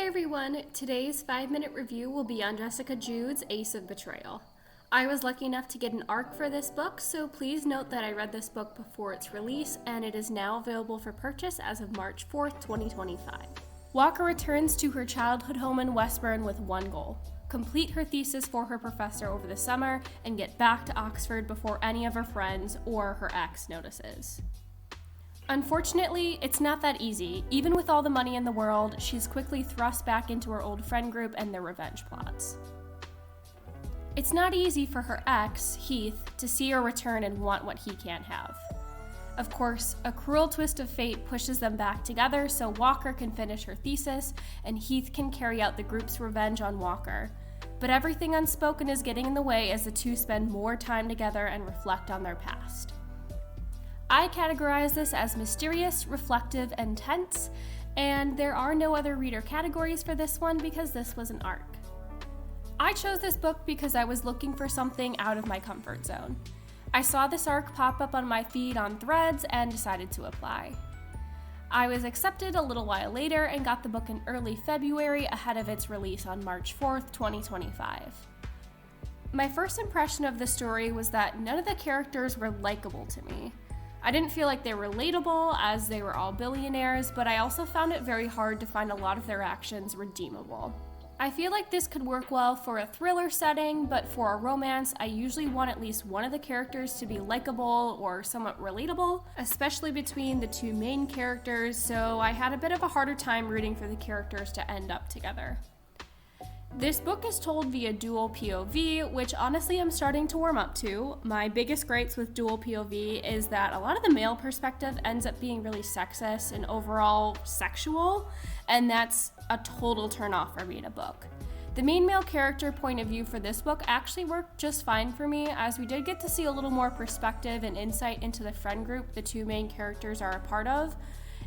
Hey everyone, today's 5-minute review will be on Jessica Jude's Ace of Betrayal. I was lucky enough to get an ARC for this book, so please note that I read this book before its release, and it is now available for purchase as of March 4th, 2025. Walker returns to her childhood home in Westbourne with one goal: complete her thesis for her professor over the summer and get back to Oxford before any of her friends or her ex notices. Unfortunately, it's not that easy. Even with all the money in the world, she's quickly thrust back into her old friend group and their revenge plots. It's not easy for her ex, Heath, to see her return and want what he can't have. Of course, a cruel twist of fate pushes them back together so Walker can finish her thesis and Heath can carry out the group's revenge on Walker. But everything unspoken is getting in the way as the two spend more time together and reflect on their past. I categorize this as mysterious, reflective, and tense, and there are no other reader categories for this one because this was an ARC. I chose this book because I was looking for something out of my comfort zone. I saw this ARC pop up on my feed on Threads and decided to apply. I was accepted a little while later and got the book in early February ahead of its release on March 4th, 2025. My first impression of the story was that none of the characters were likable to me. I didn't feel like they were relatable as they were all billionaires, but I also found it very hard to find a lot of their actions redeemable. I feel like this could work well for a thriller setting, but for a romance, I usually want at least one of the characters to be likable or somewhat relatable, especially between the two main characters, so I had a bit of a harder time rooting for the characters to end up together. This book is told via dual POV, which honestly I'm starting to warm up to. My biggest gripes with dual POV is that a lot of the male perspective ends up being really sexist and overall sexual, and that's a total turnoff for me in a book. The main male character point of view for this book actually worked just fine for me, as we did get to see a little more perspective and insight into the friend group the two main characters are a part of,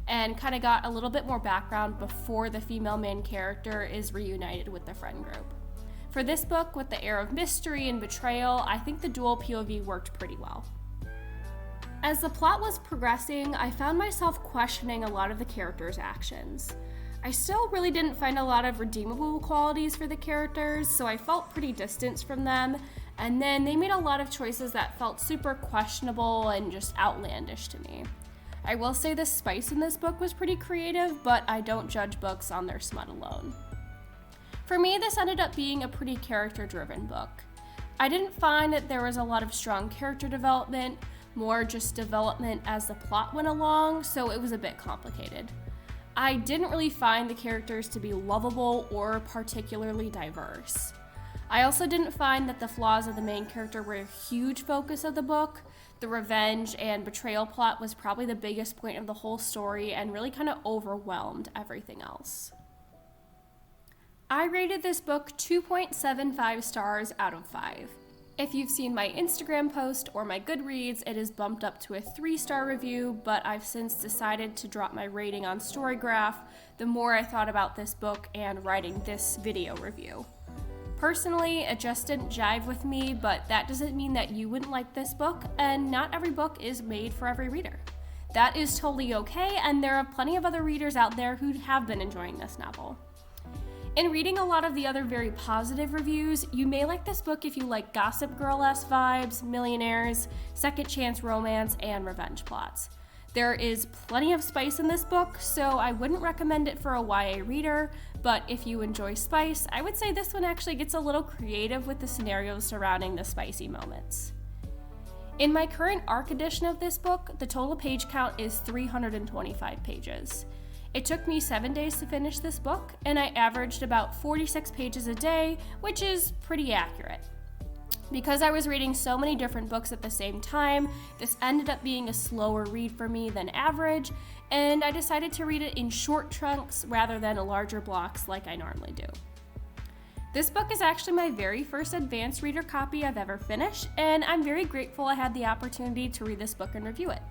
and kind of got a little bit more background before the female main character is reunited with the friend group. For this book, with the air of mystery and betrayal, I think the dual POV worked pretty well. As the plot was progressing, I found myself questioning a lot of the characters' actions. I still really didn't find a lot of redeemable qualities for the characters, so I felt pretty distant from them, and then they made a lot of choices that felt super questionable and just outlandish to me. I will say the spice in this book was pretty creative, but I don't judge books on their smut alone. For me, this ended up being a pretty character-driven book. I didn't find that there was a lot of strong character development, more just development as the plot went along, so it was a bit complicated. I didn't really find the characters to be lovable or particularly diverse. I also didn't find that the flaws of the main character were a huge focus of the book. The revenge and betrayal plot was probably the biggest point of the whole story and really kind of overwhelmed everything else. I rated this book 2.75 stars out of 5. If you've seen my Instagram post or my Goodreads, it is bumped up to a 3-star review, but I've since decided to drop my rating on Storygraph the more I thought about this book and writing this video review. Personally, it just didn't jive with me, but that doesn't mean that you wouldn't like this book, and not every book is made for every reader. That is totally okay, and there are plenty of other readers out there who have been enjoying this novel. In reading a lot of the other very positive reviews, you may like this book if you like Gossip Girl-esque vibes, millionaires, second chance romance, and revenge plots. There is plenty of spice in this book, so I wouldn't recommend it for a YA reader, but if you enjoy spice, I would say this one actually gets a little creative with the scenarios surrounding the spicy moments. In my current ARC edition of this book, the total page count is 325 pages. It took me 7 days to finish this book, and I averaged about 46 pages a day, which is pretty accurate. Because I was reading so many different books at the same time, this ended up being a slower read for me than average, and I decided to read it in short chunks rather than larger blocks like I normally do. This book is actually my very first advanced reader copy I've ever finished, and I'm very grateful I had the opportunity to read this book and review it.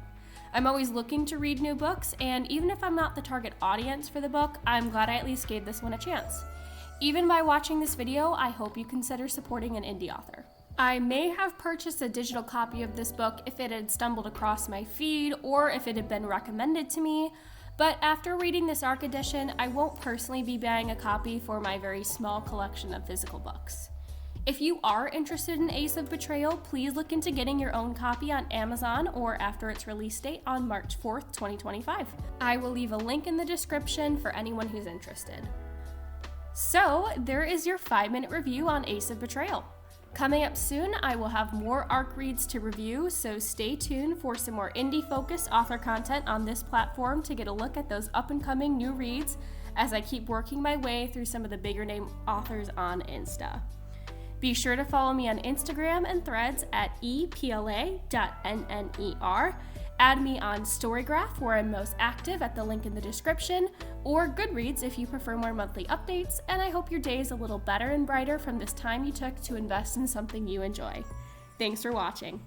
I'm always looking to read new books, and even if I'm not the target audience for the book, I'm glad I at least gave this one a chance. Even by watching this video, I hope you consider supporting an indie author. I may have purchased a digital copy of this book if it had stumbled across my feed or if it had been recommended to me, But after reading this ARC edition, I won't personally be buying a copy for my very small collection of physical books. If you are interested in Ace of Betrayal, please look into getting your own copy on Amazon or after its release date on March 4th, 2025. I will leave a link in the description for anyone who's interested. So, there is your 5-minute review on Ace of Betrayal. Coming up soon, I will have more ARC reads to review, so stay tuned for some more indie-focused author content on this platform to get a look at those up-and-coming new reads as I keep working my way through some of the bigger name authors on Insta. Be sure to follow me on Instagram and Threads at epla.nner. Add me on Storygraph, where I'm most active, at the link in the description, or Goodreads if you prefer more monthly updates, and I hope your day is a little better and brighter from this time you took to invest in something you enjoy. Thanks for watching.